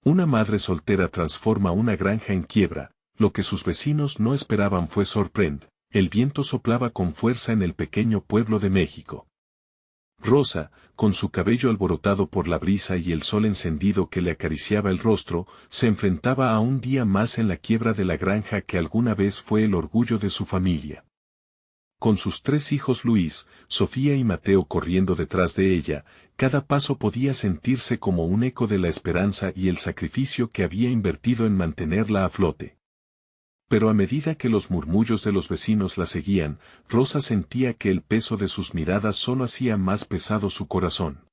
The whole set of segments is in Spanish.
Una madre soltera transforma una granja en quiebra. Lo que sus vecinos no esperaban fue sorprend. El viento soplaba con fuerza en el pequeño pueblo de México. Rosa, con su cabello alborotado por la brisa y el sol encendido que le acariciaba el rostro, se enfrentaba a un día más en la quiebra de la granja que alguna vez fue el orgullo de su familia. Con sus 3 hijos Luis, Sofía y Mateo corriendo detrás de ella, cada paso podía sentirse como un eco de la esperanza y el sacrificio que había invertido en mantenerla a flote. Pero a medida que los murmullos de los vecinos la seguían, Rosa sentía que el peso de sus miradas solo hacía más pesado su corazón.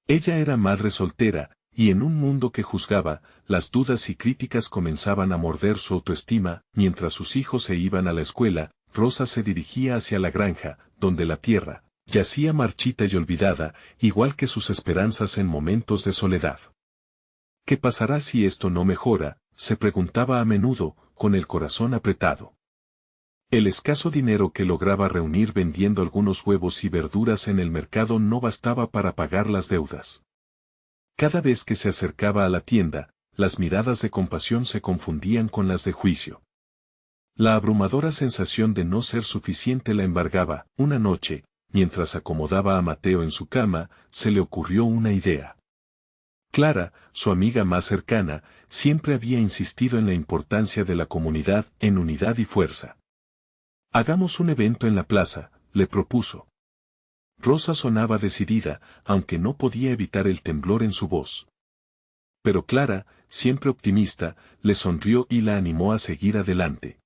Ella era madre soltera, y en un mundo que juzgaba, las dudas y críticas comenzaban a morder su autoestima. Mientras sus hijos se iban a la escuela, Rosa se dirigía hacia la granja, donde la tierra yacía marchita y olvidada, igual que sus esperanzas en momentos de soledad. ¿Qué pasará si esto no mejora?, se preguntaba a menudo, con el corazón apretado. El escaso dinero que lograba reunir vendiendo algunos huevos y verduras en el mercado no bastaba para pagar las deudas. Cada vez que se acercaba a la tienda, las miradas de compasión se confundían con las de juicio. La abrumadora sensación de no ser suficiente la embargaba. Una noche, mientras acomodaba a Mateo en su cama, se le ocurrió una idea. Clara, su amiga más cercana, siempre había insistido en la importancia de la comunidad en unidad y fuerza. «Hagamos un evento en la plaza», le propuso. Rosa sonaba decidida, aunque no podía evitar el temblor en su voz. Pero Clara, siempre optimista, le sonrió y la animó a seguir adelante.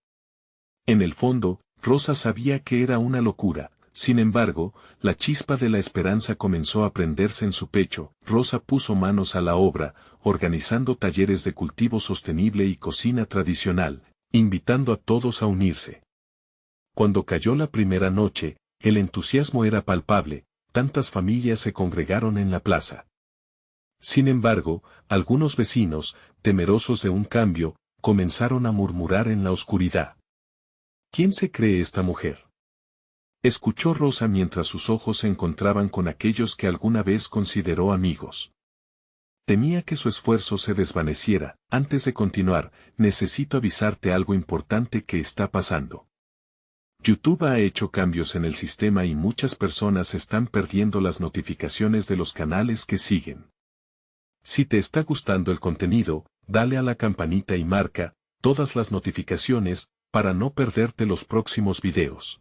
En el fondo, Rosa sabía que era una locura. Sin embargo, la chispa de la esperanza comenzó a prenderse en su pecho. Rosa puso manos a la obra, organizando talleres de cultivo sostenible y cocina tradicional, invitando a todos a unirse. Cuando cayó la primera noche, el entusiasmo era palpable, tantas familias se congregaron en la plaza. Sin embargo, algunos vecinos, temerosos de un cambio, comenzaron a murmurar en la oscuridad. ¿Quién se cree esta mujer?, escuchó Rosa mientras sus ojos se encontraban con aquellos que alguna vez consideró amigos. Temía que su esfuerzo se desvaneciera. Antes de continuar, necesito avisarte algo importante que está pasando. YouTube ha hecho cambios en el sistema y muchas personas están perdiendo las notificaciones de los canales que siguen. Si te está gustando el contenido, dale a la campanita y marca todas las notificaciones para no perderte los próximos videos.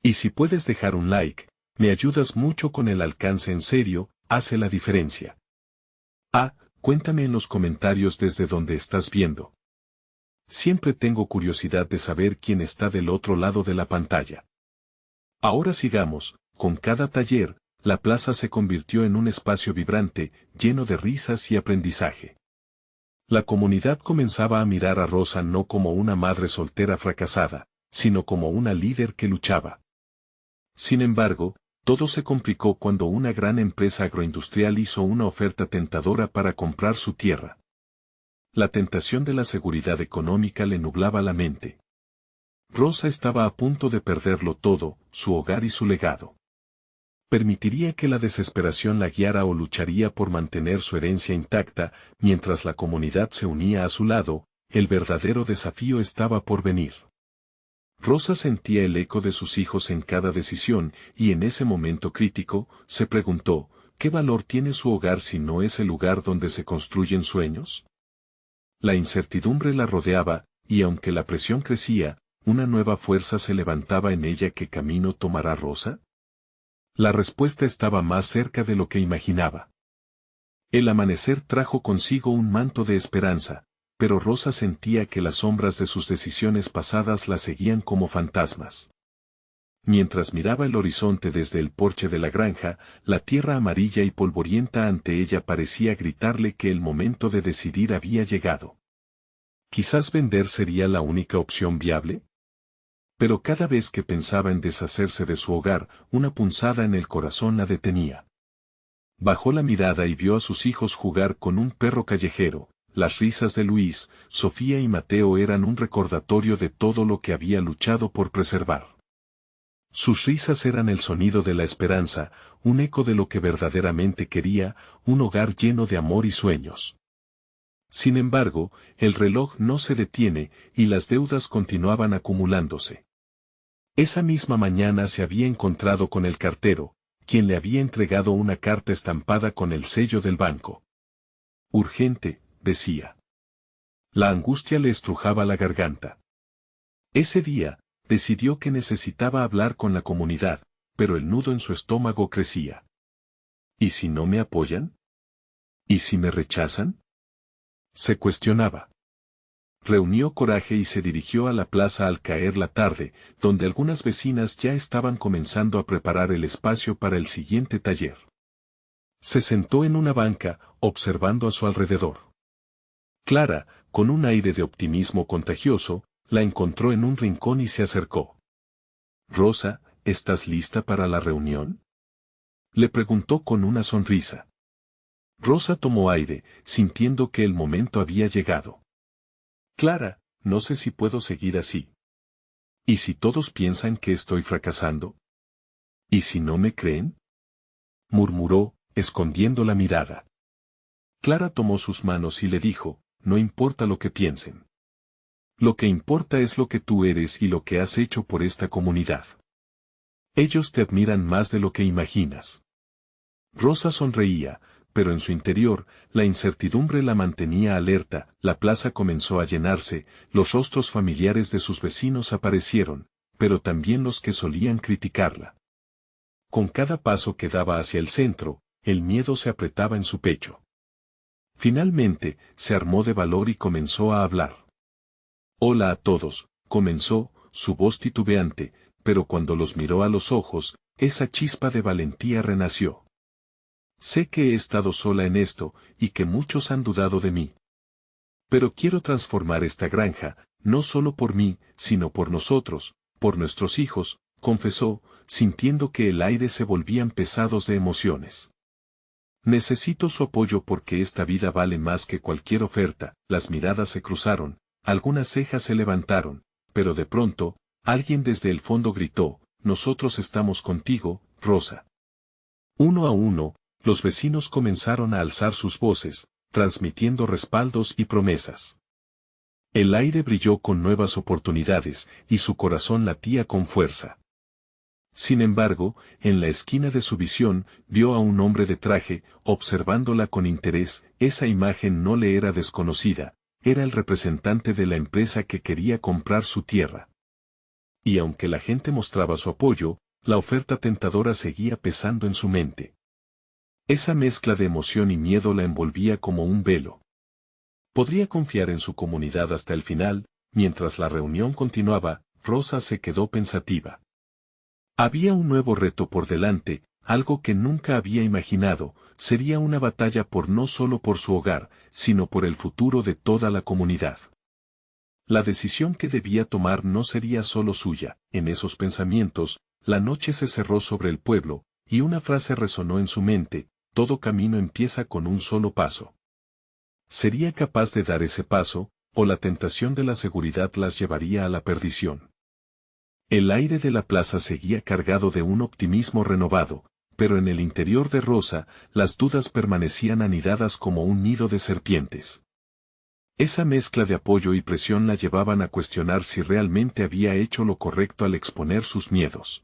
Y si puedes dejar un like, me ayudas mucho con el alcance. En serio, hace la diferencia. Cuéntame en los comentarios desde donde estás viendo. Siempre tengo curiosidad de saber quién está del otro lado de la pantalla. Ahora sigamos. Con cada taller, la plaza se convirtió en un espacio vibrante, lleno de risas y aprendizaje. La comunidad comenzaba a mirar a Rosa no como una madre soltera fracasada, sino como una líder que luchaba. Sin embargo, todo se complicó cuando una gran empresa agroindustrial hizo una oferta tentadora para comprar su tierra. La tentación de la seguridad económica le nublaba la mente. Rosa estaba a punto de perderlo todo, su hogar y su legado. ¿Permitiría que la desesperación la guiara o lucharía por mantener su herencia intacta, mientras la comunidad se unía a su lado? El verdadero desafío estaba por venir. Rosa sentía el eco de sus hijos en cada decisión, y en ese momento crítico, se preguntó, ¿qué valor tiene su hogar si no es el lugar donde se construyen sueños? La incertidumbre la rodeaba, y aunque la presión crecía, una nueva fuerza se levantaba en ella. ¿Qué camino tomará Rosa? La respuesta estaba más cerca de lo que imaginaba. El amanecer trajo consigo un manto de esperanza, pero Rosa sentía que las sombras de sus decisiones pasadas la seguían como fantasmas. Mientras miraba el horizonte desde el porche de la granja, la tierra amarilla y polvorienta ante ella parecía gritarle que el momento de decidir había llegado. ¿Quizás vender sería la única opción viable? Pero cada vez que pensaba en deshacerse de su hogar, una punzada en el corazón la detenía. Bajó la mirada y vio a sus hijos jugar con un perro callejero. Las risas de Luis, Sofía y Mateo eran un recordatorio de todo lo que había luchado por preservar. Sus risas eran el sonido de la esperanza, un eco de lo que verdaderamente quería, un hogar lleno de amor y sueños. Sin embargo, el reloj no se detiene y las deudas continuaban acumulándose. Esa misma mañana se había encontrado con el cartero, quien le había entregado una carta estampada con el sello del banco. Urgente, decía. La angustia le estrujaba la garganta. Ese día, decidió que necesitaba hablar con la comunidad, pero el nudo en su estómago crecía. ¿Y si no me apoyan? ¿Y si me rechazan? Se cuestionaba. Reunió coraje y se dirigió a la plaza al caer la tarde, donde algunas vecinas ya estaban comenzando a preparar el espacio para el siguiente taller. Se sentó en una banca, observando a su alrededor. Clara, con un aire de optimismo contagioso, la encontró en un rincón y se acercó. «Rosa, ¿estás lista para la reunión?», le preguntó con una sonrisa. Rosa tomó aire, sintiendo que el momento había llegado. «Clara, no sé si puedo seguir así. ¿Y si todos piensan que estoy fracasando? ¿Y si no me creen?», murmuró, escondiendo la mirada. Clara tomó sus manos y le dijo, «No importa lo que piensen. Lo que importa es lo que tú eres y lo que has hecho por esta comunidad. Ellos te admiran más de lo que imaginas». Rosa sonreía, pero en su interior, la incertidumbre la mantenía alerta. La plaza comenzó a llenarse, los rostros familiares de sus vecinos aparecieron, pero también los que solían criticarla. Con cada paso que daba hacia el centro, el miedo se apretaba en su pecho. Finalmente, se armó de valor y comenzó a hablar. «Hola a todos», comenzó, su voz titubeante, pero cuando los miró a los ojos, esa chispa de valentía renació. «Sé que he estado sola en esto, y que muchos han dudado de mí. Pero quiero transformar esta granja, no solo por mí, sino por nosotros, por nuestros hijos», confesó, sintiendo que el aire se volvían pesados de emociones. «Necesito su apoyo porque esta vida vale más que cualquier oferta». Las miradas se cruzaron, algunas cejas se levantaron, pero de pronto, alguien desde el fondo gritó, «Nosotros estamos contigo, Rosa». Uno a uno, los vecinos comenzaron a alzar sus voces, transmitiendo respaldos y promesas. El aire brilló con nuevas oportunidades, y su corazón latía con fuerza. Sin embargo, en la esquina de su visión, vio a un hombre de traje, observándola con interés. Esa imagen no le era desconocida, era el representante de la empresa que quería comprar su tierra. Y aunque la gente mostraba su apoyo, la oferta tentadora seguía pesando en su mente. Esa mezcla de emoción y miedo la envolvía como un velo. ¿Podría confiar en su comunidad hasta el final? Mientras la reunión continuaba, Rosa se quedó pensativa. Había un nuevo reto por delante, algo que nunca había imaginado. Sería una batalla no solo por su hogar, sino por el futuro de toda la comunidad. La decisión que debía tomar no sería solo suya. En esos pensamientos, la noche se cerró sobre el pueblo, y una frase resonó en su mente: «Todo camino empieza con un solo paso». ¿Sería capaz de dar ese paso, o la tentación de la seguridad las llevaría a la perdición? El aire de la plaza seguía cargado de un optimismo renovado, pero en el interior de Rosa, las dudas permanecían anidadas como un nido de serpientes. Esa mezcla de apoyo y presión la llevaban a cuestionar si realmente había hecho lo correcto al exponer sus miedos.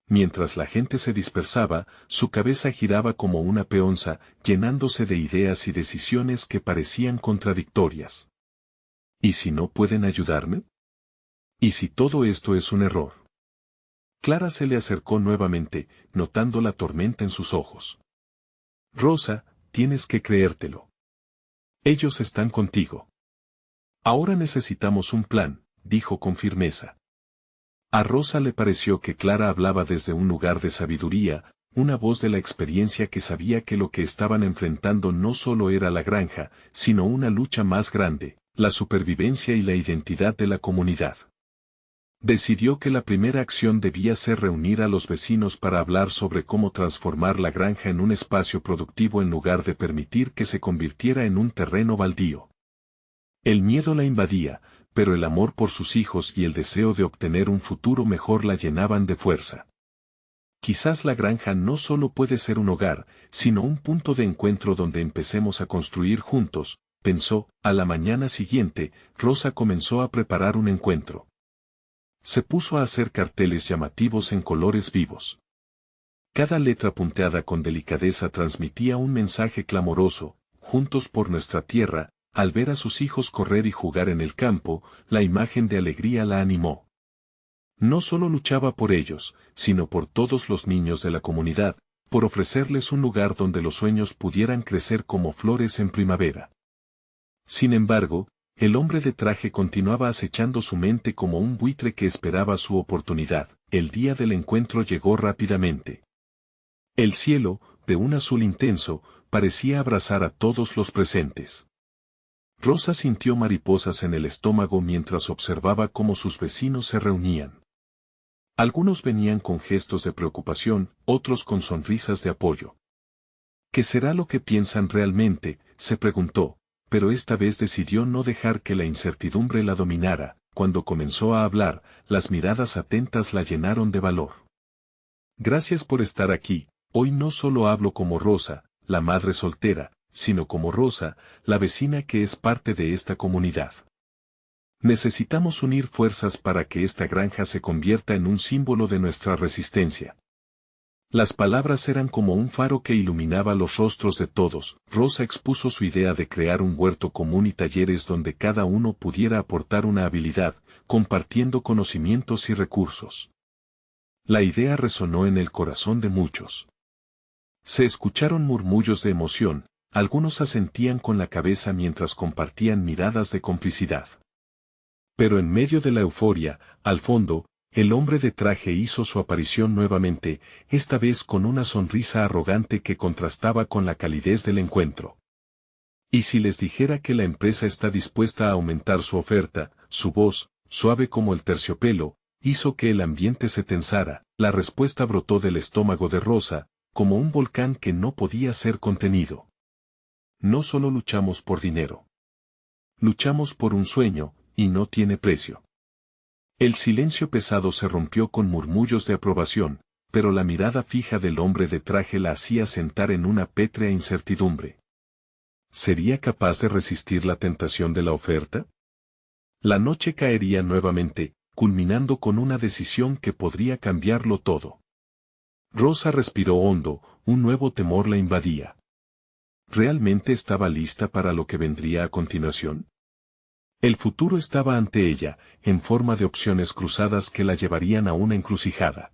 Mientras la gente se dispersaba, su cabeza giraba como una peonza, llenándose de ideas y decisiones que parecían contradictorias. ¿Y si no pueden ayudarme? ¿Y si todo esto es un error? Clara se le acercó nuevamente, notando la tormenta en sus ojos. «Rosa, tienes que creértelo. Ellos están contigo. Ahora necesitamos un plan», dijo con firmeza. A Rosa le pareció que Clara hablaba desde un lugar de sabiduría, una voz de la experiencia que sabía que lo que estaban enfrentando no solo era la granja, sino una lucha más grande, la supervivencia y la identidad de la comunidad. Decidió que la primera acción debía ser reunir a los vecinos para hablar sobre cómo transformar la granja en un espacio productivo en lugar de permitir que se convirtiera en un terreno baldío. El miedo la invadía, pero el amor por sus hijos y el deseo de obtener un futuro mejor la llenaban de fuerza. Quizás la granja no solo puede ser un hogar, sino un punto de encuentro donde empecemos a construir juntos, pensó. A la mañana siguiente, Rosa comenzó a preparar un encuentro. Se puso a hacer carteles llamativos en colores vivos. Cada letra punteada con delicadeza transmitía un mensaje clamoroso: juntos por nuestra tierra. Al ver a sus hijos correr y jugar en el campo, la imagen de alegría la animó. No solo luchaba por ellos, sino por todos los niños de la comunidad, por ofrecerles un lugar donde los sueños pudieran crecer como flores en primavera. Sin embargo, el hombre de traje continuaba acechando su mente como un buitre que esperaba su oportunidad. El día del encuentro llegó rápidamente. El cielo, de un azul intenso, parecía abrazar a todos los presentes. Rosa sintió mariposas en el estómago mientras observaba cómo sus vecinos se reunían. Algunos venían con gestos de preocupación, otros con sonrisas de apoyo. ¿Qué será lo que piensan realmente?, se preguntó, pero esta vez decidió no dejar que la incertidumbre la dominara. Cuando comenzó a hablar, las miradas atentas la llenaron de valor. Gracias por estar aquí. Hoy no solo hablo como Rosa, la madre soltera, sino como Rosa, la vecina que es parte de esta comunidad. Necesitamos unir fuerzas para que esta granja se convierta en un símbolo de nuestra resistencia. Las palabras eran como un faro que iluminaba los rostros de todos. Rosa expuso su idea de crear un huerto común y talleres donde cada uno pudiera aportar una habilidad, compartiendo conocimientos y recursos. La idea resonó en el corazón de muchos. Se escucharon murmullos de emoción. Algunos asentían con la cabeza mientras compartían miradas de complicidad. Pero en medio de la euforia, al fondo, el hombre de traje hizo su aparición nuevamente, esta vez con una sonrisa arrogante que contrastaba con la calidez del encuentro. ¿Y si les dijera que la empresa está dispuesta a aumentar su oferta? Su voz, suave como el terciopelo, hizo que el ambiente se tensara. La respuesta brotó del estómago de Rosa, como un volcán que no podía ser contenido. No solo luchamos por dinero. Luchamos por un sueño, y no tiene precio. El silencio pesado se rompió con murmullos de aprobación, pero la mirada fija del hombre de traje la hacía sentar en una pétrea incertidumbre. ¿Sería capaz de resistir la tentación de la oferta? La noche caería nuevamente, culminando con una decisión que podría cambiarlo todo. Rosa respiró hondo, un nuevo temor la invadía. ¿Realmente estaba lista para lo que vendría a continuación? El futuro estaba ante ella, en forma de opciones cruzadas que la llevarían a una encrucijada.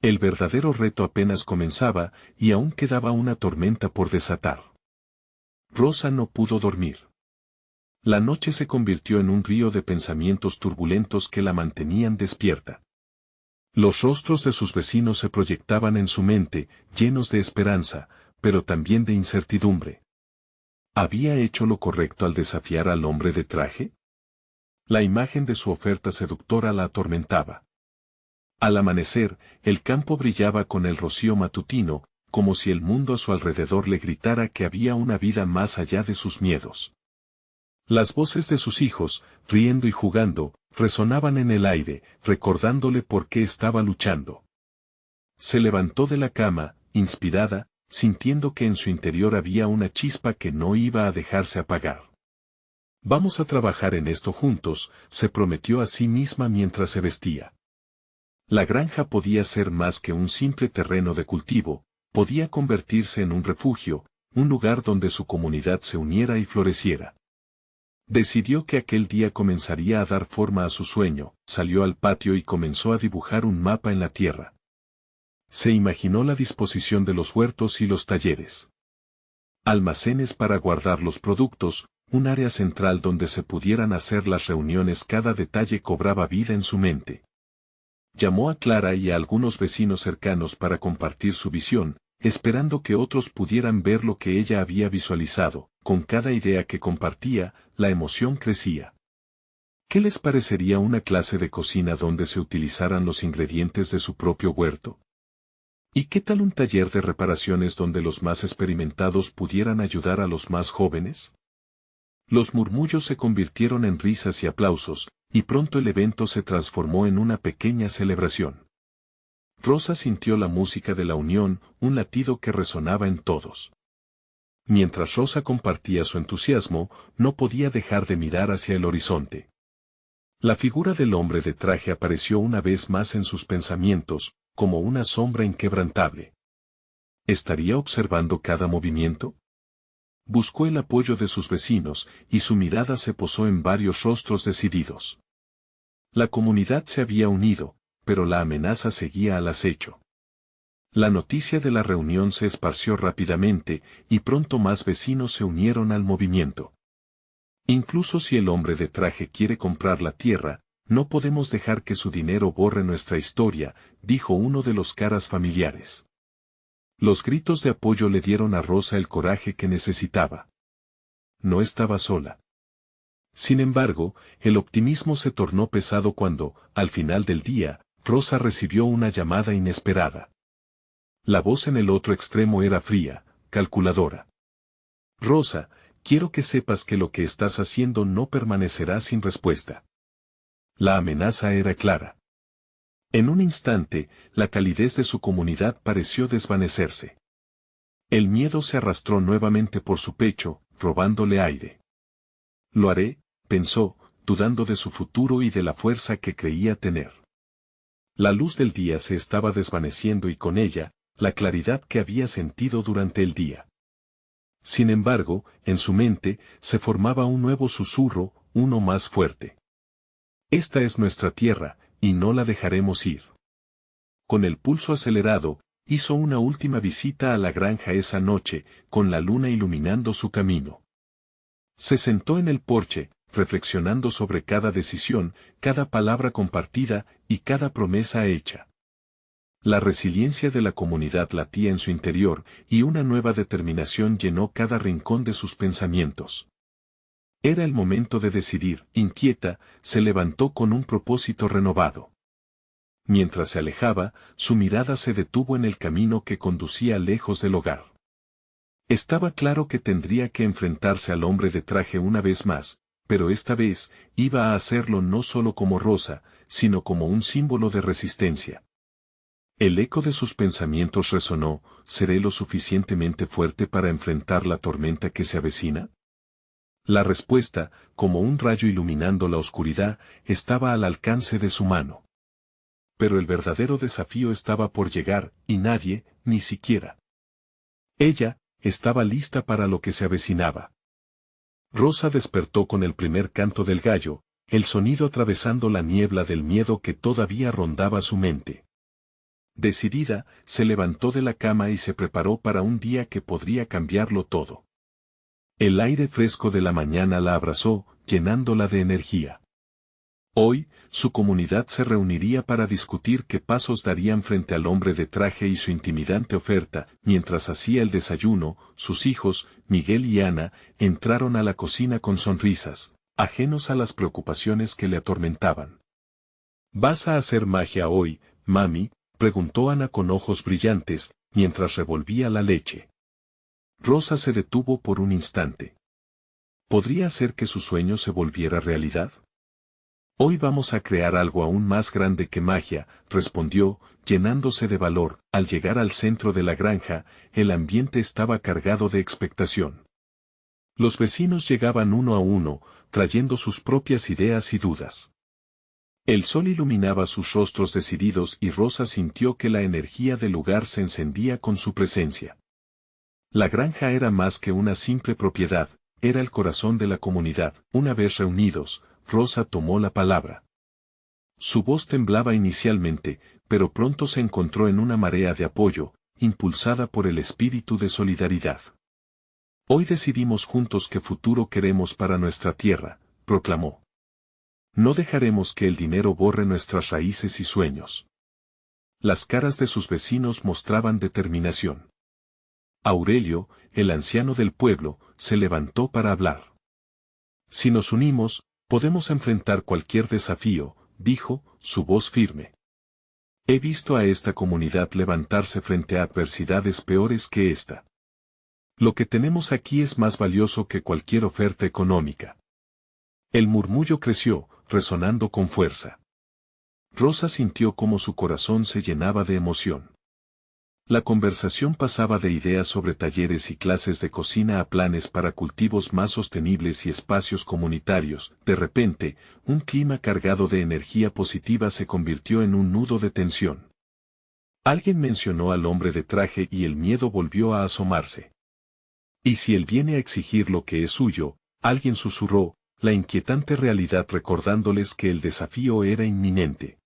El verdadero reto apenas comenzaba, y aún quedaba una tormenta por desatar. Rosa no pudo dormir. La noche se convirtió en un río de pensamientos turbulentos que la mantenían despierta. Los rostros de sus vecinos se proyectaban en su mente, llenos de esperanza, pero también de incertidumbre. ¿Había hecho lo correcto al desafiar al hombre de traje? La imagen de su oferta seductora la atormentaba. Al amanecer, el campo brillaba con el rocío matutino, como si el mundo a su alrededor le gritara que había una vida más allá de sus miedos. Las voces de sus hijos, riendo y jugando, resonaban en el aire, recordándole por qué estaba luchando. Se levantó de la cama, inspirada, sintiendo que en su interior había una chispa que no iba a dejarse apagar. Vamos a trabajar en esto juntos, se prometió a sí misma mientras se vestía. La granja podía ser más que un simple terreno de cultivo, podía convertirse en un refugio, un lugar donde su comunidad se uniera y floreciera. Decidió que aquel día comenzaría a dar forma a su sueño, salió al patio y comenzó a dibujar un mapa en la tierra. Se imaginó la disposición de los huertos y los talleres. Almacenes para guardar los productos, un área central donde se pudieran hacer las reuniones. Cada detalle cobraba vida en su mente. Llamó a Clara y a algunos vecinos cercanos para compartir su visión, esperando que otros pudieran ver lo que ella había visualizado. Con cada idea que compartía, la emoción crecía. ¿Qué les parecería una clase de cocina donde se utilizaran los ingredientes de su propio huerto? ¿Y qué tal un taller de reparaciones donde los más experimentados pudieran ayudar a los más jóvenes? Los murmullos se convirtieron en risas y aplausos, y pronto el evento se transformó en una pequeña celebración. Rosa sintió la música de la unión, un latido que resonaba en todos. Mientras Rosa compartía su entusiasmo, no podía dejar de mirar hacia el horizonte. La figura del hombre de traje apareció una vez más en sus pensamientos, como una sombra inquebrantable. ¿Estaría observando cada movimiento? Buscó el apoyo de sus vecinos, y su mirada se posó en varios rostros decididos. La comunidad se había unido, pero la amenaza seguía al acecho. La noticia de la reunión se esparció rápidamente, y pronto más vecinos se unieron al movimiento. Incluso si el hombre de traje quiere comprar la tierra, no podemos dejar que su dinero borre nuestra historia, dijo uno de los caras familiares. Los gritos de apoyo le dieron a Rosa el coraje que necesitaba. No estaba sola. Sin embargo, el optimismo se tornó pesado cuando, al final del día, Rosa recibió una llamada inesperada. La voz en el otro extremo era fría, calculadora. Rosa, quiero que sepas que lo que estás haciendo no permanecerá sin respuesta. La amenaza era clara. En un instante, la calidez de su comunidad pareció desvanecerse. El miedo se arrastró nuevamente por su pecho, robándole aire. Lo haré, pensó, dudando de su futuro y de la fuerza que creía tener. La luz del día se estaba desvaneciendo y con ella, la claridad que había sentido durante el día. Sin embargo, en su mente, se formaba un nuevo susurro, uno más fuerte. Esta es nuestra tierra, y no la dejaremos ir. Con el pulso acelerado, hizo una última visita a la granja esa noche, con la luna iluminando su camino. Se sentó en el porche, reflexionando sobre cada decisión, cada palabra compartida, y cada promesa hecha. La resiliencia de la comunidad latía en su interior, y una nueva determinación llenó cada rincón de sus pensamientos. Era el momento de decidir. Inquieta, se levantó con un propósito renovado. Mientras se alejaba, su mirada se detuvo en el camino que conducía lejos del hogar. Estaba claro que tendría que enfrentarse al hombre de traje una vez más, pero esta vez, iba a hacerlo no solo como Rosa, sino como un símbolo de resistencia. El eco de sus pensamientos resonó: ¿seré lo suficientemente fuerte para enfrentar la tormenta que se avecina? La respuesta, como un rayo iluminando la oscuridad, estaba al alcance de su mano. Pero el verdadero desafío estaba por llegar, y nadie, ni siquiera ella, estaba lista para lo que se avecinaba. Rosa despertó con el primer canto del gallo, el sonido atravesando la niebla del miedo que todavía rondaba su mente. Decidida, se levantó de la cama y se preparó para un día que podría cambiarlo todo. El aire fresco de la mañana la abrazó, llenándola de energía. Hoy, su comunidad se reuniría para discutir qué pasos darían frente al hombre de traje y su intimidante oferta. Mientras hacía el desayuno, sus hijos, Miguel y Ana, entraron a la cocina con sonrisas, ajenos a las preocupaciones que le atormentaban. ¿Vas a hacer magia hoy, mami?, preguntó Ana con ojos brillantes, mientras revolvía la leche. Rosa se detuvo por un instante. ¿Podría ser que su sueño se volviera realidad? Hoy vamos a crear algo aún más grande que magia, respondió, llenándose de valor. Al llegar al centro de la granja, el ambiente estaba cargado de expectación. Los vecinos llegaban uno a uno, trayendo sus propias ideas y dudas. El sol iluminaba sus rostros decididos y Rosa sintió que la energía del lugar se encendía con su presencia. La granja era más que una simple propiedad, era el corazón de la comunidad. Una vez reunidos, Rosa tomó la palabra. Su voz temblaba inicialmente, pero pronto se encontró en una marea de apoyo, impulsada por el espíritu de solidaridad. Hoy decidimos juntos qué futuro queremos para nuestra tierra, proclamó. No dejaremos que el dinero borre nuestras raíces y sueños. Las caras de sus vecinos mostraban determinación. Aurelio, el anciano del pueblo, se levantó para hablar. Si nos unimos, podemos enfrentar cualquier desafío, dijo, su voz firme. He visto a esta comunidad levantarse frente a adversidades peores que esta. Lo que tenemos aquí es más valioso que cualquier oferta económica. El murmullo creció, resonando con fuerza. Rosa sintió cómo su corazón se llenaba de emoción. La conversación pasaba de ideas sobre talleres y clases de cocina a planes para cultivos más sostenibles y espacios comunitarios. De repente, un clima cargado de energía positiva se convirtió en un nudo de tensión. Alguien mencionó al hombre de traje y el miedo volvió a asomarse. ¿Y si él viene a exigir lo que es suyo? Alguien susurró, la inquietante realidad recordándoles que el desafío era inminente.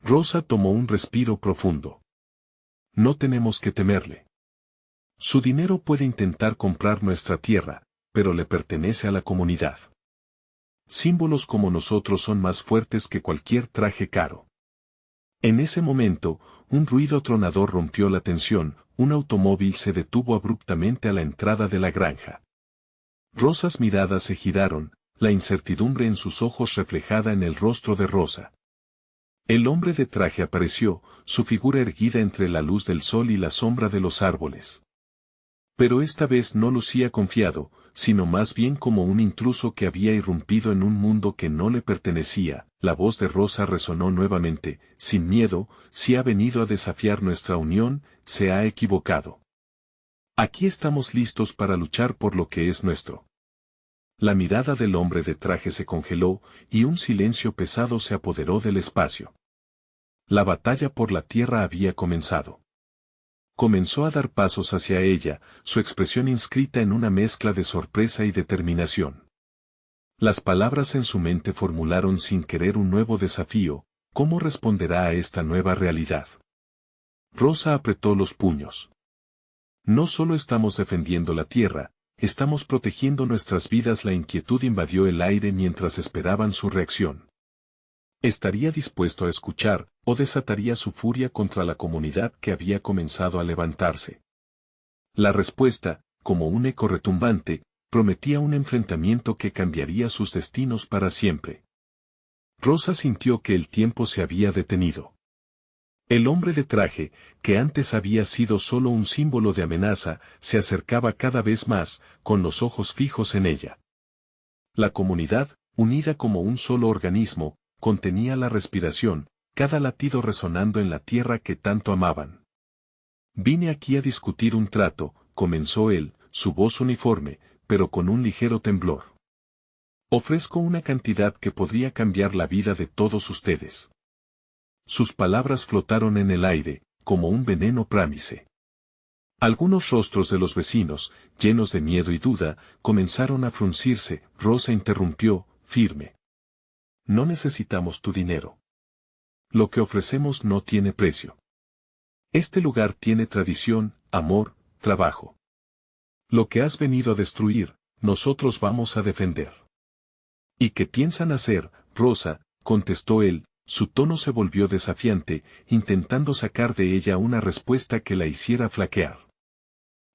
Rosa tomó un respiro profundo. No tenemos que temerle. Su dinero puede intentar comprar nuestra tierra, pero le pertenece a la comunidad. Símbolos como nosotros son más fuertes que cualquier traje caro. En ese momento, un ruido tronador rompió la tensión, un automóvil se detuvo abruptamente a la entrada de la granja. Rosas miradas se giraron, la incertidumbre en sus ojos reflejada en el rostro de Rosa. El hombre de traje apareció, su figura erguida entre la luz del sol y la sombra de los árboles. Pero esta vez no lucía confiado, sino más bien como un intruso que había irrumpido en un mundo que no le pertenecía. La voz de Rosa resonó nuevamente, sin miedo, si ha venido a desafiar nuestra unión, se ha equivocado. Aquí estamos listos para luchar por lo que es nuestro. La mirada del hombre de traje se congeló, y un silencio pesado se apoderó del espacio. La batalla por la tierra había comenzado. Comenzó a dar pasos hacia ella, su expresión inscrita en una mezcla de sorpresa y determinación. Las palabras en su mente formularon sin querer un nuevo desafío: ¿cómo responderá a esta nueva realidad? Rosa apretó los puños. No solo estamos defendiendo la tierra, estamos protegiendo nuestras vidas. La inquietud invadió el aire mientras esperaban su reacción. ¿Estaría dispuesto a escuchar, o desataría su furia contra la comunidad que había comenzado a levantarse? La respuesta, como un eco retumbante, prometía un enfrentamiento que cambiaría sus destinos para siempre. Rosa sintió que el tiempo se había detenido. El hombre de traje, que antes había sido solo un símbolo de amenaza, se acercaba cada vez más, con los ojos fijos en ella. La comunidad, unida como un solo organismo, contenía la respiración, cada latido resonando en la tierra que tanto amaban. Vine aquí a discutir un trato, comenzó él, su voz uniforme, pero con un ligero temblor. Ofrezco una cantidad que podría cambiar la vida de todos ustedes. Sus palabras flotaron en el aire, como un veneno prámice. Algunos rostros de los vecinos, llenos de miedo y duda, comenzaron a fruncirse. Rosa interrumpió, firme. No necesitamos tu dinero. Lo que ofrecemos no tiene precio. Este lugar tiene tradición, amor, trabajo. Lo que has venido a destruir, nosotros vamos a defender. ¿Y qué piensan hacer, Rosa?, contestó él, su tono se volvió desafiante, intentando sacar de ella una respuesta que la hiciera flaquear.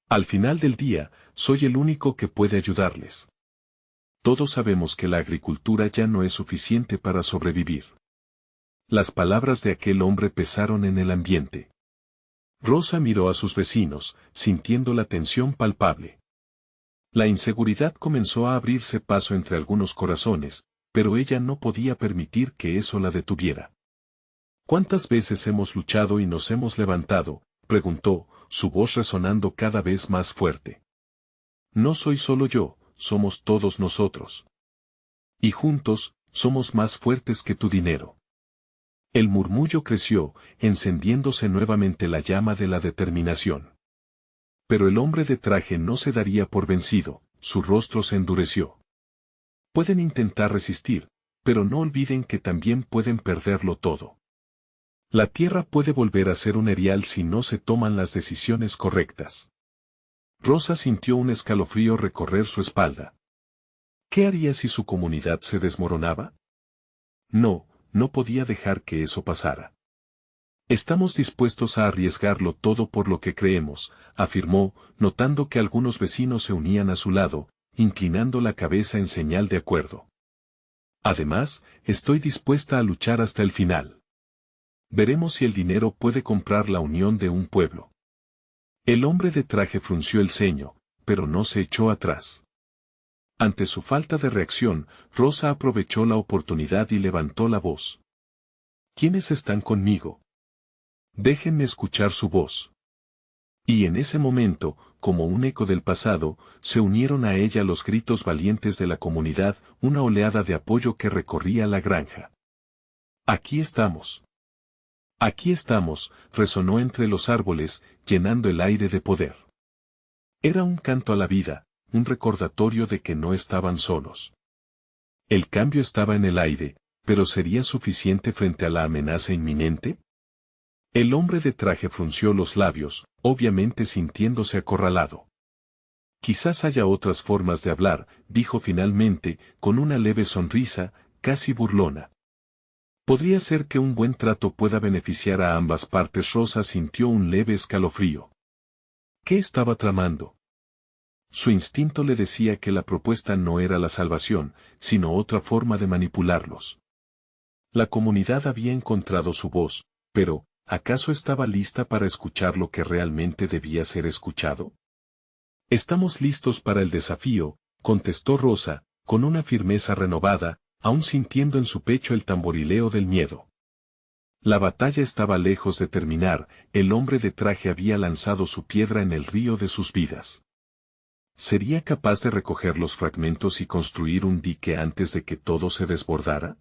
Al final del día, soy el único que puede ayudarles. Todos sabemos que la agricultura ya no es suficiente para sobrevivir. Las palabras de aquel hombre pesaron en el ambiente. Rosa miró a sus vecinos, sintiendo la tensión palpable. La inseguridad comenzó a abrirse paso entre algunos corazones, pero ella no podía permitir que eso la detuviera. ¿Cuántas veces hemos luchado y nos hemos levantado?, preguntó, su voz resonando cada vez más fuerte. No soy solo yo, somos todos nosotros. Y juntos, somos más fuertes que tu dinero. El murmullo creció, encendiéndose nuevamente la llama de la determinación. Pero el hombre de traje no se daría por vencido, su rostro se endureció. Pueden intentar resistir, pero no olviden que también pueden perderlo todo. La tierra puede volver a ser un erial si no se toman las decisiones correctas. Rosa sintió un escalofrío recorrer su espalda. ¿Qué haría si su comunidad se desmoronaba? No, no podía dejar que eso pasara. Estamos dispuestos a arriesgarlo todo por lo que creemos, afirmó, notando que algunos vecinos se unían a su lado, inclinando la cabeza en señal de acuerdo. Además, estoy dispuesta a luchar hasta el final. Veremos si el dinero puede comprar la unión de un pueblo. El hombre de traje frunció el ceño, pero no se echó atrás. Ante su falta de reacción, Rosa aprovechó la oportunidad y levantó la voz. ¿Quiénes están conmigo? Déjenme escuchar su voz. Y en ese momento, como un eco del pasado, se unieron a ella los gritos valientes de la comunidad, una oleada de apoyo que recorría la granja. Aquí estamos. Aquí estamos, resonó entre los árboles, llenando el aire de poder. Era un canto a la vida, un recordatorio de que no estaban solos. El cambio estaba en el aire, pero ¿sería suficiente frente a la amenaza inminente? El hombre de traje frunció los labios, obviamente sintiéndose acorralado. Quizás haya otras formas de hablar, dijo finalmente, con una leve sonrisa, casi burlona. Podría ser que un buen trato pueda beneficiar a ambas partes. Rosa sintió un leve escalofrío. ¿Qué estaba tramando? Su instinto le decía que la propuesta no era la salvación, sino otra forma de manipularlos. La comunidad había encontrado su voz, pero, ¿acaso estaba lista para escuchar lo que realmente debía ser escuchado? Estamos listos para el desafío, contestó Rosa, con una firmeza renovada, aún sintiendo en su pecho el tamborileo del miedo. La batalla estaba lejos de terminar, el hombre de traje había lanzado su piedra en el río de sus vidas. ¿Sería capaz de recoger los fragmentos y construir un dique antes de que todo se desbordara?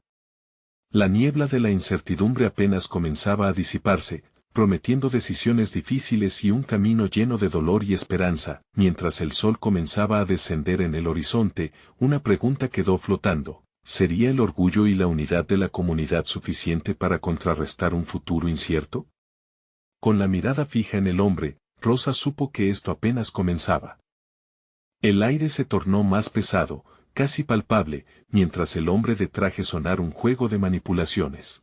La niebla de la incertidumbre apenas comenzaba a disiparse, prometiendo decisiones difíciles y un camino lleno de dolor y esperanza. Mientras el sol comenzaba a descender en el horizonte, una pregunta quedó flotando. ¿Sería el orgullo y la unidad de la comunidad suficiente para contrarrestar un futuro incierto? Con la mirada fija en el hombre, Rosa supo que esto apenas comenzaba. El aire se tornó más pesado, casi palpable, mientras el hombre de traje sonara un juego de manipulaciones.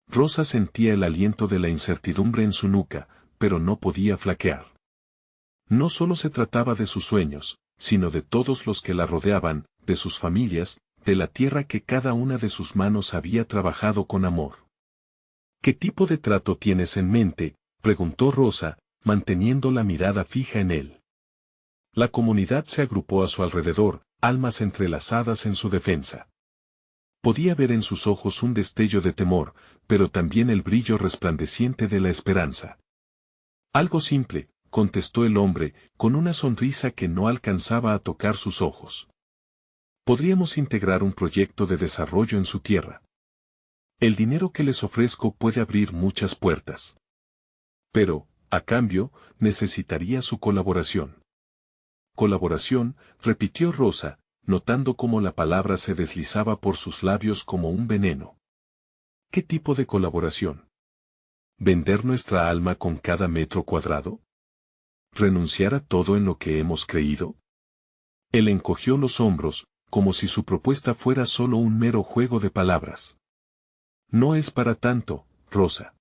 Rosa sentía el aliento de la incertidumbre en su nuca, pero no podía flaquear. No solo se trataba de sus sueños, sino de todos los que la rodeaban, de sus familias, de la tierra que cada una de sus manos había trabajado con amor. ¿Qué tipo de trato tienes en mente?, preguntó Rosa, manteniendo la mirada fija en él. La comunidad se agrupó a su alrededor, almas entrelazadas en su defensa. Podía ver en sus ojos un destello de temor, pero también el brillo resplandeciente de la esperanza. Algo simple, contestó el hombre, con una sonrisa que no alcanzaba a tocar sus ojos. Podríamos integrar un proyecto de desarrollo en su tierra. El dinero que les ofrezco puede abrir muchas puertas. Pero, a cambio, necesitaría su colaboración. Colaboración, repitió Rosa, notando cómo la palabra se deslizaba por sus labios como un veneno. ¿Qué tipo de colaboración? ¿Vender nuestra alma con cada metro cuadrado? ¿Renunciar a todo en lo que hemos creído? Él encogió los hombros, como si su propuesta fuera solo un mero juego de palabras. No es para tanto, Rosa.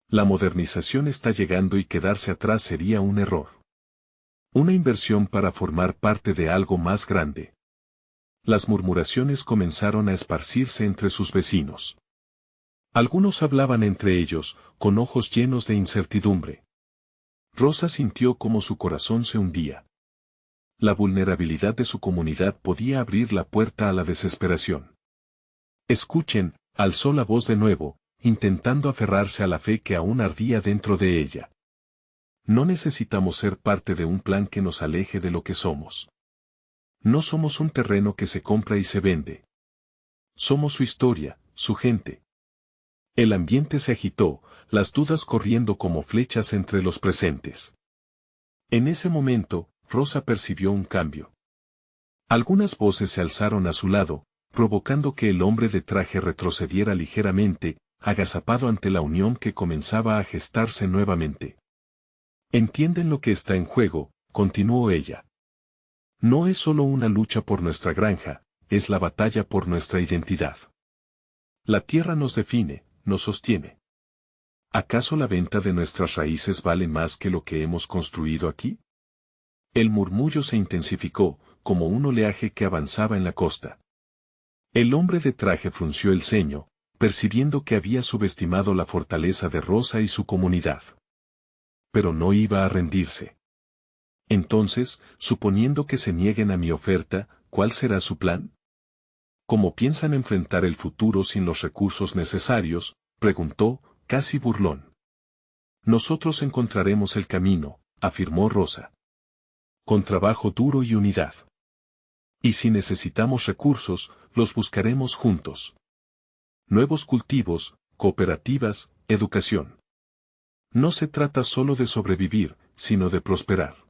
La modernización está llegando y quedarse atrás sería un error. Una inversión para formar parte de algo más grande. Las murmuraciones comenzaron a esparcirse entre sus vecinos. Algunos hablaban entre ellos, con ojos llenos de incertidumbre. Rosa sintió como su corazón se hundía. La vulnerabilidad de su comunidad podía abrir la puerta a la desesperación. Escuchen, alzó la voz de nuevo, intentando aferrarse a la fe que aún ardía dentro de ella. No necesitamos ser parte de un plan que nos aleje de lo que somos. No somos un terreno que se compra y se vende. Somos su historia, su gente. El ambiente se agitó, las dudas corriendo como flechas entre los presentes. En ese momento, Rosa percibió un cambio. Algunas voces se alzaron a su lado, provocando que el hombre de traje retrocediera ligeramente, agazapado ante la unión que comenzaba a gestarse nuevamente. ¿Entienden lo que está en juego?, continuó ella. No es solo una lucha por nuestra granja, es la batalla por nuestra identidad. La tierra nos define, nos sostiene. ¿Acaso la venta de nuestras raíces vale más que lo que hemos construido aquí? El murmullo se intensificó, como un oleaje que avanzaba en la costa. El hombre de traje frunció el ceño, percibiendo que había subestimado la fortaleza de Rosa y su comunidad. Pero no iba a rendirse. Entonces, suponiendo que se nieguen a mi oferta, ¿cuál será su plan? ¿Cómo piensan enfrentar el futuro sin los recursos necesarios?, preguntó, casi burlón. Nosotros encontraremos el camino, afirmó Rosa. Con trabajo duro y unidad. Y si necesitamos recursos, los buscaremos juntos. Nuevos cultivos, cooperativas, educación. No se trata solo de sobrevivir, sino de prosperar.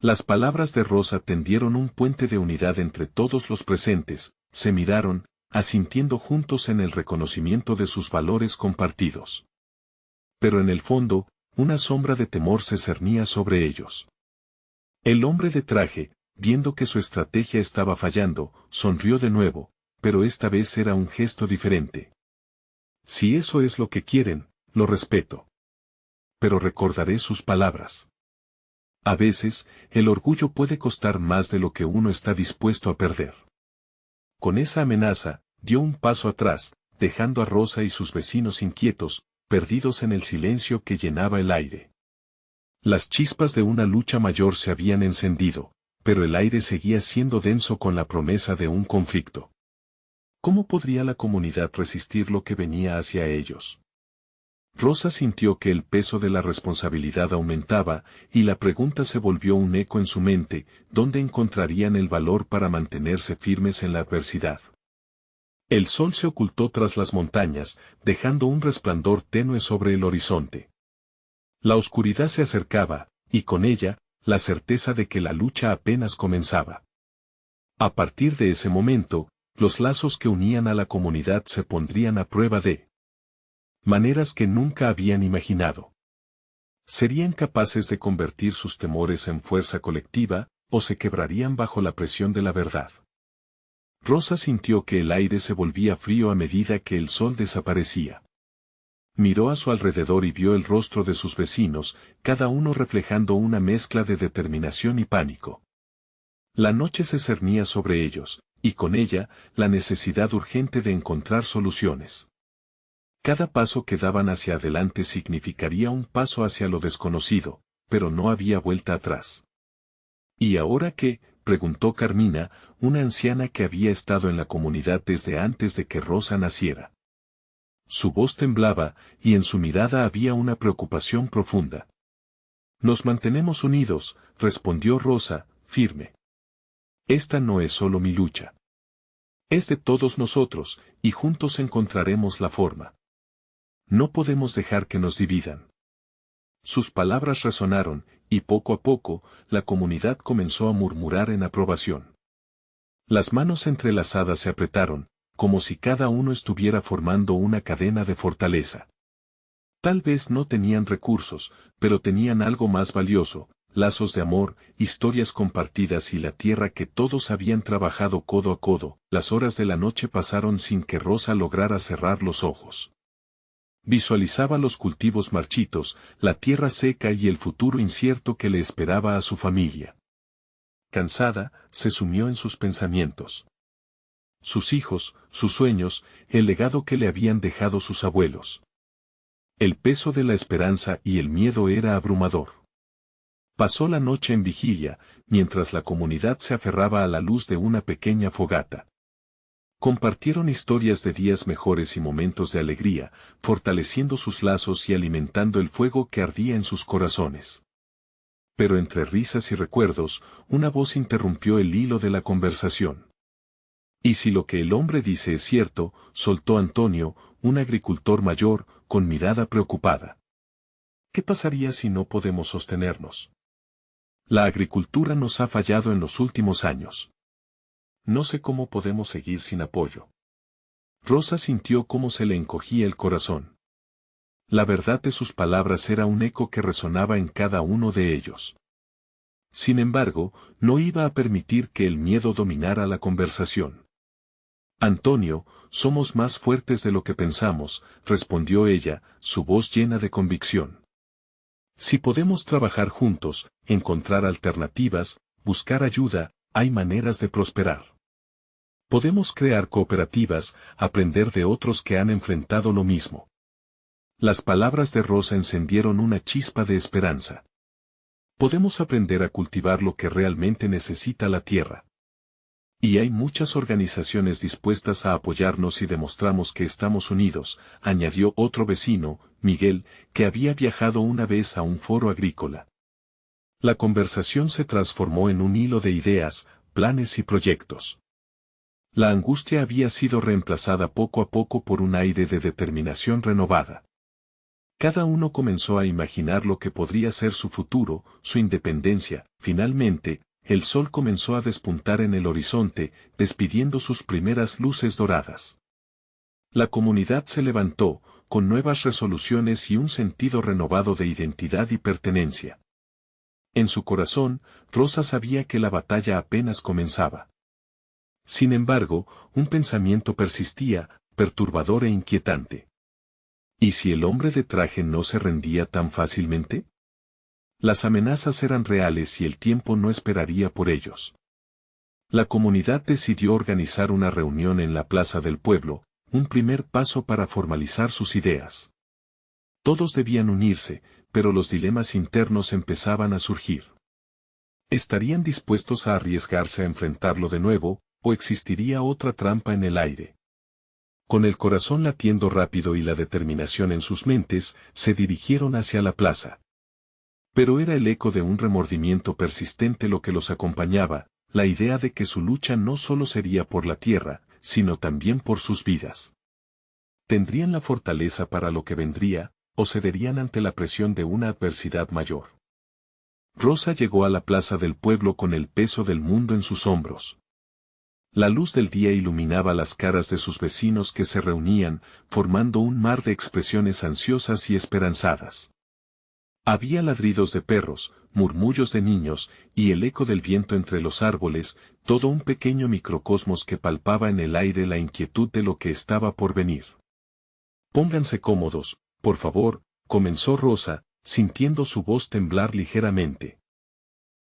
Las palabras de Rosa tendieron un puente de unidad entre todos los presentes, se miraron, asintiendo juntos en el reconocimiento de sus valores compartidos. Pero en el fondo, una sombra de temor se cernía sobre ellos. El hombre de traje, viendo que su estrategia estaba fallando, sonrió de nuevo, pero esta vez era un gesto diferente. Si eso es lo que quieren, lo respeto. Pero recordaré sus palabras. A veces, el orgullo puede costar más de lo que uno está dispuesto a perder. Con esa amenaza, dio un paso atrás, dejando a Rosa y sus vecinos inquietos, perdidos en el silencio que llenaba el aire. Las chispas de una lucha mayor se habían encendido, pero el aire seguía siendo denso con la promesa de un conflicto. ¿Cómo podría la comunidad resistir lo que venía hacia ellos? Rosa sintió que el peso de la responsabilidad aumentaba, y la pregunta se volvió un eco en su mente, ¿dónde encontrarían el valor para mantenerse firmes en la adversidad? El sol se ocultó tras las montañas, dejando un resplandor tenue sobre el horizonte. La oscuridad se acercaba, y con ella, la certeza de que la lucha apenas comenzaba. A partir de ese momento, los lazos que unían a la comunidad se pondrían a prueba de maneras que nunca habían imaginado. ¿Serían capaces de convertir sus temores en fuerza colectiva, o se quebrarían bajo la presión de la verdad? Rosa sintió que el aire se volvía frío a medida que el sol desaparecía. Miró a su alrededor y vio el rostro de sus vecinos, cada uno reflejando una mezcla de determinación y pánico. La noche se cernía sobre ellos, y con ella, la necesidad urgente de encontrar soluciones. Cada paso que daban hacia adelante significaría un paso hacia lo desconocido, pero no había vuelta atrás. ¿Y ahora qué?, preguntó Carmina, una anciana que había estado en la comunidad desde antes de que Rosa naciera. Su voz temblaba, y en su mirada había una preocupación profunda. Nos mantenemos unidos, respondió Rosa, firme. Esta no es solo mi lucha. Es de todos nosotros, y juntos encontraremos la forma. No podemos dejar que nos dividan. Sus palabras resonaron, y poco a poco, la comunidad comenzó a murmurar en aprobación. Las manos entrelazadas se apretaron, como si cada uno estuviera formando una cadena de fortaleza. Tal vez no tenían recursos, pero tenían algo más valioso, lazos de amor, historias compartidas y la tierra que todos habían trabajado codo a codo. Las horas de la noche pasaron sin que Rosa lograra cerrar los ojos. Visualizaba los cultivos marchitos, la tierra seca y el futuro incierto que le esperaba a su familia. Cansada, se sumió en sus pensamientos. Sus hijos, sus sueños, el legado que le habían dejado sus abuelos. El peso de la esperanza y el miedo era abrumador. Pasó la noche en vigilia, mientras la comunidad se aferraba a la luz de una pequeña fogata. Compartieron historias de días mejores y momentos de alegría, fortaleciendo sus lazos y alimentando el fuego que ardía en sus corazones. Pero entre risas y recuerdos, una voz interrumpió el hilo de la conversación. Y si lo que el hombre dice es cierto, soltó Antonio, un agricultor mayor, con mirada preocupada. ¿Qué pasaría si no podemos sostenernos? La agricultura nos ha fallado en los últimos años. No sé cómo podemos seguir sin apoyo. Rosa sintió cómo se le encogía el corazón. La verdad de sus palabras era un eco que resonaba en cada uno de ellos. Sin embargo, no iba a permitir que el miedo dominara la conversación. Antonio, somos más fuertes de lo que pensamos, respondió ella, su voz llena de convicción. Si podemos trabajar juntos, encontrar alternativas, buscar ayuda, hay maneras de prosperar. Podemos crear cooperativas, aprender de otros que han enfrentado lo mismo. Las palabras de Rosa encendieron una chispa de esperanza. Podemos aprender a cultivar lo que realmente necesita la tierra. Y hay muchas organizaciones dispuestas a apoyarnos si demostramos que estamos unidos, añadió otro vecino, Miguel, que había viajado una vez a un foro agrícola. La conversación se transformó en un hilo de ideas, planes y proyectos. La angustia había sido reemplazada poco a poco por un aire de determinación renovada. Cada uno comenzó a imaginar lo que podría ser su futuro, su independencia. Finalmente, el sol comenzó a despuntar en el horizonte, despidiendo sus primeras luces doradas. La comunidad se levantó, con nuevas resoluciones y un sentido renovado de identidad y pertenencia. En su corazón, Rosa sabía que la batalla apenas comenzaba. Sin embargo, un pensamiento persistía, perturbador e inquietante. ¿Y si el hombre de traje no se rendía tan fácilmente? Las amenazas eran reales y el tiempo no esperaría por ellos. La comunidad decidió organizar una reunión en la plaza del pueblo, un primer paso para formalizar sus ideas. Todos debían unirse, pero los dilemas internos empezaban a surgir. ¿Estarían dispuestos a arriesgarse a enfrentarlo de nuevo, o existiría otra trampa en el aire? Con el corazón latiendo rápido y la determinación en sus mentes, se dirigieron hacia la plaza. Pero era el eco de un remordimiento persistente lo que los acompañaba, la idea de que su lucha no solo sería por la tierra, sino también por sus vidas. ¿Tendrían la fortaleza para lo que vendría, o cederían ante la presión de una adversidad mayor? Rosa llegó a la plaza del pueblo con el peso del mundo en sus hombros. La luz del día iluminaba las caras de sus vecinos que se reunían, formando un mar de expresiones ansiosas y esperanzadas. Había ladridos de perros, murmullos de niños, y el eco del viento entre los árboles, todo un pequeño microcosmos que palpaba en el aire la inquietud de lo que estaba por venir. «Pónganse cómodos, por favor», comenzó Rosa, sintiendo su voz temblar ligeramente.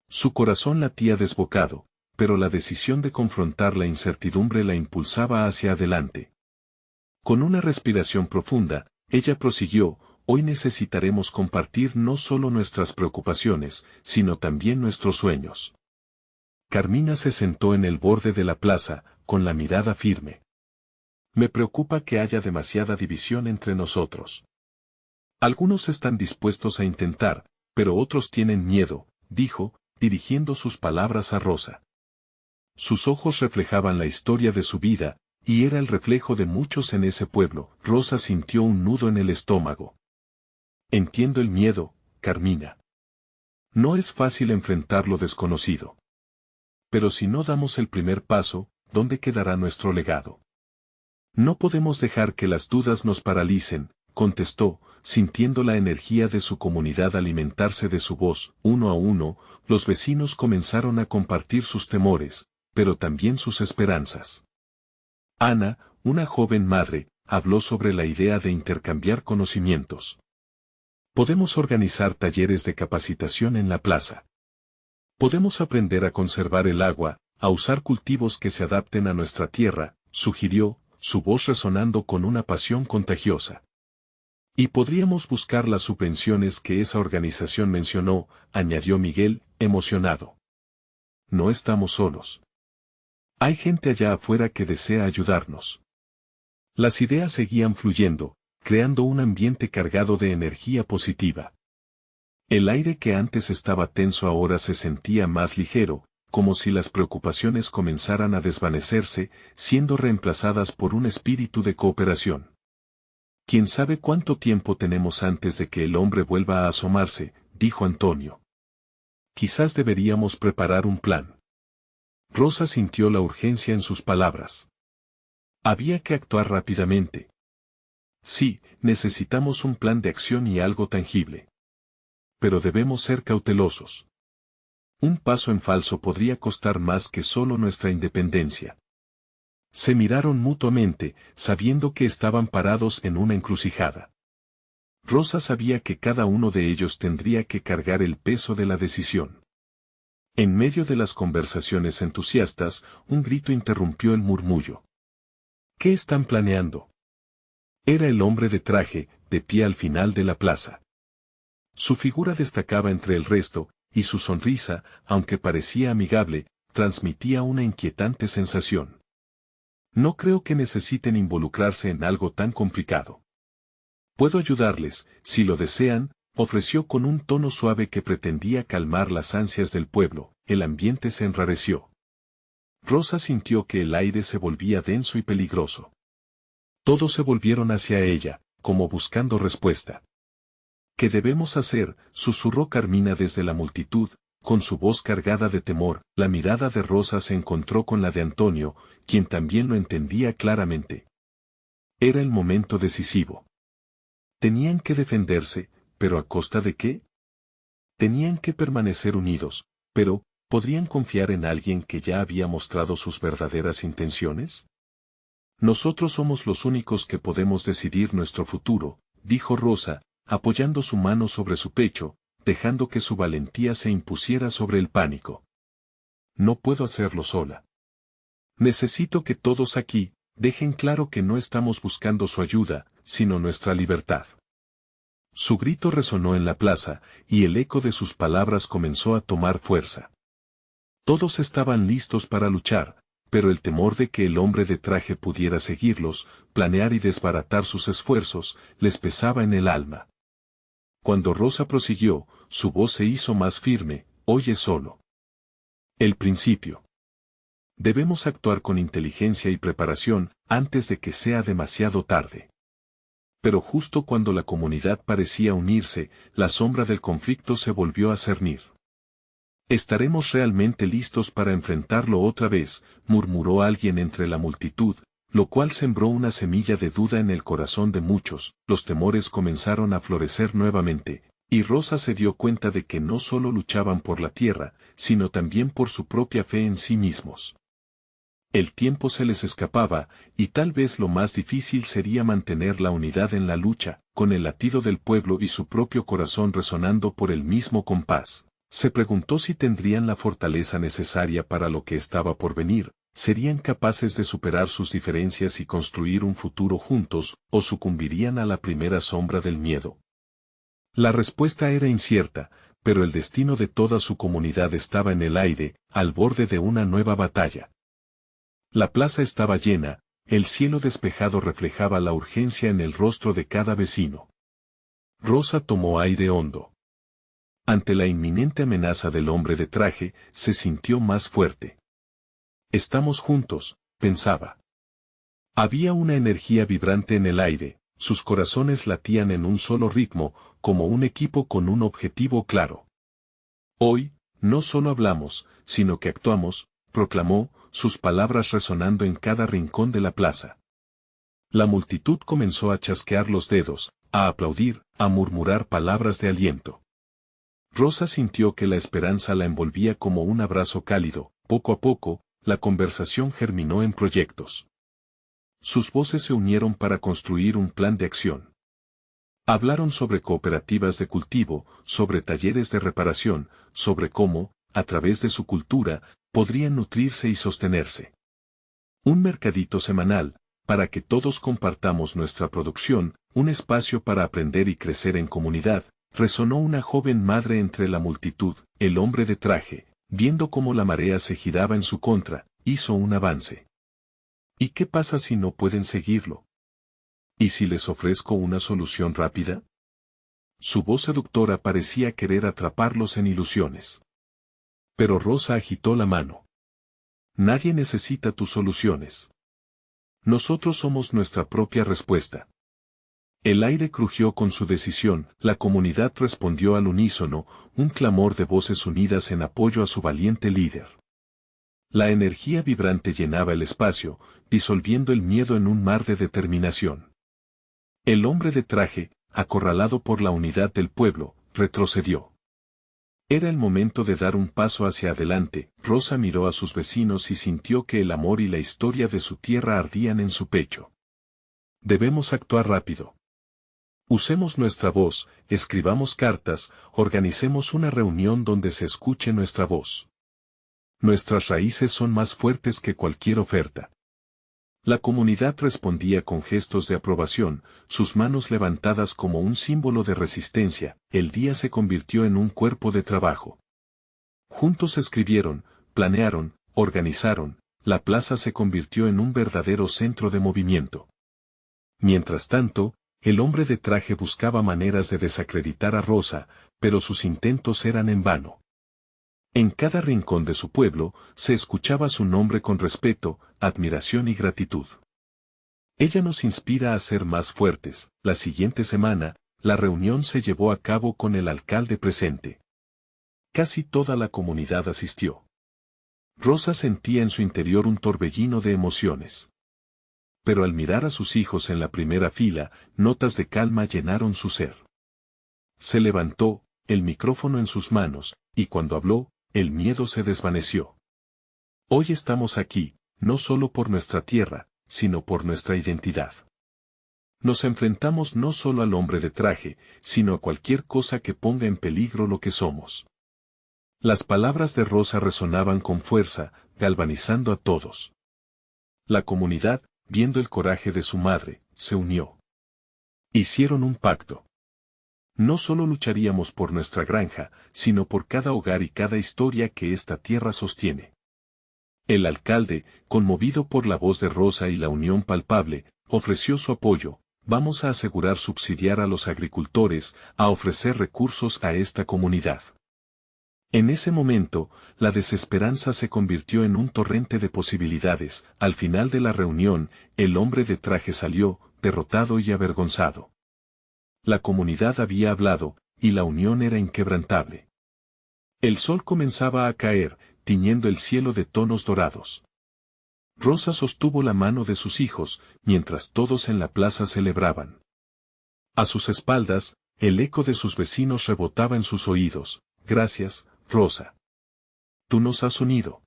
Su corazón latía desbocado, pero la decisión de confrontar la incertidumbre la impulsaba hacia adelante. Con una respiración profunda, ella prosiguió: «Hoy necesitaremos compartir no solo nuestras preocupaciones, sino también nuestros sueños». Carmina se sentó en el borde de la plaza, con la mirada firme. «Me preocupa que haya demasiada división entre nosotros. Algunos están dispuestos a intentar, pero otros tienen miedo», dijo, dirigiendo sus palabras a Rosa. Sus ojos reflejaban la historia de su vida, y era el reflejo de muchos en ese pueblo. Rosa sintió un nudo en el estómago. «Entiendo el miedo, Carmina. No es fácil enfrentar lo desconocido. Pero si no damos el primer paso, ¿dónde quedará nuestro legado? No podemos dejar que las dudas nos paralicen», contestó, sintiendo la energía de su comunidad alimentarse de su voz. Uno a uno, los vecinos comenzaron a compartir sus temores, pero también sus esperanzas. Ana, una joven madre, habló sobre la idea de intercambiar conocimientos. «Podemos organizar talleres de capacitación en la plaza. Podemos aprender a conservar el agua, a usar cultivos que se adapten a nuestra tierra», sugirió, su voz resonando con una pasión contagiosa. «Y podríamos buscar las subvenciones que esa organización mencionó», añadió Miguel, emocionado. «No estamos solos. Hay gente allá afuera que desea ayudarnos». Las ideas seguían fluyendo, creando un ambiente cargado de energía positiva. El aire que antes estaba tenso ahora se sentía más ligero, como si las preocupaciones comenzaran a desvanecerse, siendo reemplazadas por un espíritu de cooperación. «¿Quién sabe cuánto tiempo tenemos antes de que el hombre vuelva a asomarse?», dijo Antonio. «Quizás deberíamos preparar un plan». Rosa sintió la urgencia en sus palabras. Había que actuar rápidamente. «Sí, necesitamos un plan de acción y algo tangible. Pero debemos ser cautelosos. Un paso en falso podría costar más que solo nuestra independencia». Se miraron mutuamente, sabiendo que estaban parados en una encrucijada. Rosa sabía que cada uno de ellos tendría que cargar el peso de la decisión. En medio de las conversaciones entusiastas, un grito interrumpió el murmullo. «¿Qué están planeando?». Era el hombre de traje, de pie al final de la plaza. Su figura destacaba entre el resto, y su sonrisa, aunque parecía amigable, transmitía una inquietante sensación. «No creo que necesiten involucrarse en algo tan complicado». Puedo ayudarles, si lo desean, ofreció con un tono suave que pretendía calmar las ansias del pueblo. El ambiente se enrareció. Rosa sintió que el aire se volvía denso y peligroso. Todos se volvieron hacia ella, como buscando respuesta. ¿Qué debemos hacer?, susurró Carmina desde la multitud, con su voz cargada de temor. La mirada de Rosa se encontró con la de Antonio, quien también lo entendía claramente. Era el momento decisivo. Tenían que defenderse, pero ¿a costa de qué? Tenían que permanecer unidos, pero ¿podrían confiar en alguien que ya había mostrado sus verdaderas intenciones? Nosotros somos los únicos que podemos decidir nuestro futuro, dijo Rosa, apoyando su mano sobre su pecho, dejando que su valentía se impusiera sobre el pánico. No puedo hacerlo sola. Necesito que todos aquí dejen claro que no estamos buscando su ayuda, sino nuestra libertad. Su grito resonó en la plaza, y el eco de sus palabras comenzó a tomar fuerza. Todos estaban listos para luchar, pero el temor de que el hombre de traje pudiera seguirlos, planear y desbaratar sus esfuerzos, les pesaba en el alma. Cuando Rosa prosiguió, su voz se hizo más firme: oye solo. El principio. Debemos actuar con inteligencia y preparación, antes de que sea demasiado tarde. Pero justo cuando la comunidad parecía unirse, la sombra del conflicto se volvió a cernir. ¿Estaremos realmente listos para enfrentarlo otra vez?, murmuró alguien entre la multitud, lo cual sembró una semilla de duda en el corazón de muchos. Los temores comenzaron a florecer nuevamente, y Rosa se dio cuenta de que no solo luchaban por la tierra, sino también por su propia fe en sí mismos. El tiempo se les escapaba, y tal vez lo más difícil sería mantener la unidad en la lucha, con el latido del pueblo y su propio corazón resonando por el mismo compás. Se preguntó si tendrían la fortaleza necesaria para lo que estaba por venir, serían capaces de superar sus diferencias y construir un futuro juntos, o sucumbirían a la primera sombra del miedo. La respuesta era incierta, pero el destino de toda su comunidad estaba en el aire, al borde de una nueva batalla. La plaza estaba llena, el cielo despejado reflejaba la urgencia en el rostro de cada vecino. Rosa tomó aire hondo. Ante la inminente amenaza del hombre de traje, se sintió más fuerte. Estamos juntos, pensaba. Había una energía vibrante en el aire, sus corazones latían en un solo ritmo, como un equipo con un objetivo claro. Hoy, no solo hablamos, sino que actuamos, proclamó, sus palabras resonando en cada rincón de la plaza. La multitud comenzó a chasquear los dedos, a aplaudir, a murmurar palabras de aliento. Rosa sintió que la esperanza la envolvía como un abrazo cálido. Poco a poco, la conversación germinó en proyectos. Sus voces se unieron para construir un plan de acción. Hablaron sobre cooperativas de cultivo, sobre talleres de reparación, sobre cómo, a través de su cultura, podrían nutrirse y sostenerse. Un mercadito semanal, para que todos compartamos nuestra producción, un espacio para aprender y crecer en comunidad. Resonó una joven madre entre la multitud. El hombre de traje, viendo cómo la marea se giraba en su contra, hizo un avance. ¿Y qué pasa si no pueden seguirlo? ¿Y si les ofrezco una solución rápida? Su voz seductora parecía querer atraparlos en ilusiones. Pero Rosa agitó la mano. Nadie necesita tus soluciones. Nosotros somos nuestra propia respuesta. El aire crujió con su decisión, la comunidad respondió al unísono, un clamor de voces unidas en apoyo a su valiente líder. La energía vibrante llenaba el espacio, disolviendo el miedo en un mar de determinación. El hombre de traje, acorralado por la unidad del pueblo, retrocedió. Era el momento de dar un paso hacia adelante. Rosa miró a sus vecinos y sintió que el amor y la historia de su tierra ardían en su pecho. Debemos actuar rápido. Usemos nuestra voz, escribamos cartas, organicemos una reunión donde se escuche nuestra voz. Nuestras raíces son más fuertes que cualquier oferta. La comunidad respondía con gestos de aprobación, sus manos levantadas como un símbolo de resistencia. El día se convirtió en un cuerpo de trabajo. Juntos escribieron, planearon, organizaron, la plaza se convirtió en un verdadero centro de movimiento. Mientras tanto, el hombre de traje buscaba maneras de desacreditar a Rosa, pero sus intentos eran en vano. En cada rincón de su pueblo se escuchaba su nombre con respeto, admiración y gratitud. Ella nos inspira a ser más fuertes. La siguiente semana, la reunión se llevó a cabo con el alcalde presente. Casi toda la comunidad asistió. Rosa sentía en su interior un torbellino de emociones. Pero al mirar a sus hijos en la primera fila, notas de calma llenaron su ser. Se levantó, el micrófono en sus manos, y cuando habló, el miedo se desvaneció. Hoy estamos aquí, no solo por nuestra tierra, sino por nuestra identidad. Nos enfrentamos no solo al hombre de traje, sino a cualquier cosa que ponga en peligro lo que somos. Las palabras de Rosa resonaban con fuerza, galvanizando a todos. La comunidad, viendo el coraje de su madre, se unió. Hicieron un pacto. No solo lucharíamos por nuestra granja, sino por cada hogar y cada historia que esta tierra sostiene. El alcalde, conmovido por la voz de Rosa y la unión palpable, ofreció su apoyo. Vamos a asegurar subsidiar a los agricultores, a ofrecer recursos a esta comunidad. En ese momento, la desesperanza se convirtió en un torrente de posibilidades. Al final de la reunión, el hombre de traje salió, derrotado y avergonzado. La comunidad había hablado, y la unión era inquebrantable. El sol comenzaba a caer, tiñendo el cielo de tonos dorados. Rosa sostuvo la mano de sus hijos, mientras todos en la plaza celebraban. A sus espaldas, el eco de sus vecinos rebotaba en sus oídos. Gracias, Rosa. Tú nos has unido.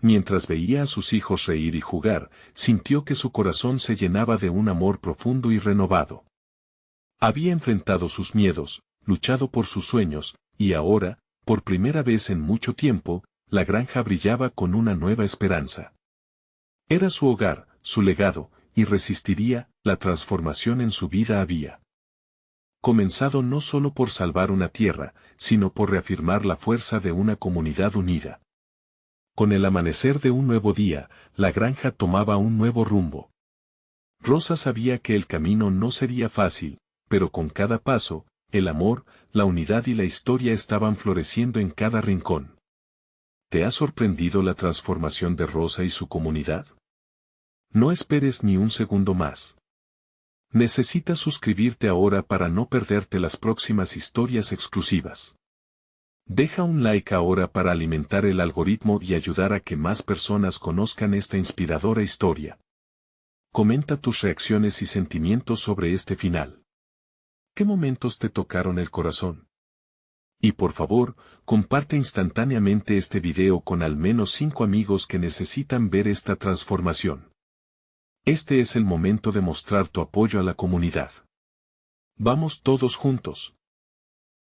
Mientras veía a sus hijos reír y jugar, sintió que su corazón se llenaba de un amor profundo y renovado. Había enfrentado sus miedos, luchado por sus sueños, y ahora, por primera vez en mucho tiempo, la granja brillaba con una nueva esperanza. Era su hogar, su legado, y resistiría. La transformación en su vida había comenzado no solo por salvar una tierra, sino por reafirmar la fuerza de una comunidad unida. Con el amanecer de un nuevo día, la granja tomaba un nuevo rumbo. Rosa sabía que el camino no sería fácil, pero con cada paso, el amor, la unidad y la historia estaban floreciendo en cada rincón. ¿Te ha sorprendido la transformación de Rosa y su comunidad? No esperes ni un segundo más. Necesitas suscribirte ahora para no perderte las próximas historias exclusivas. Deja un like ahora para alimentar el algoritmo y ayudar a que más personas conozcan esta inspiradora historia. Comenta tus reacciones y sentimientos sobre este final. ¿Qué momentos te tocaron el corazón? Y por favor, comparte instantáneamente este video con al menos 5 amigos que necesitan ver esta transformación. Este es el momento de mostrar tu apoyo a la comunidad. Vamos todos juntos.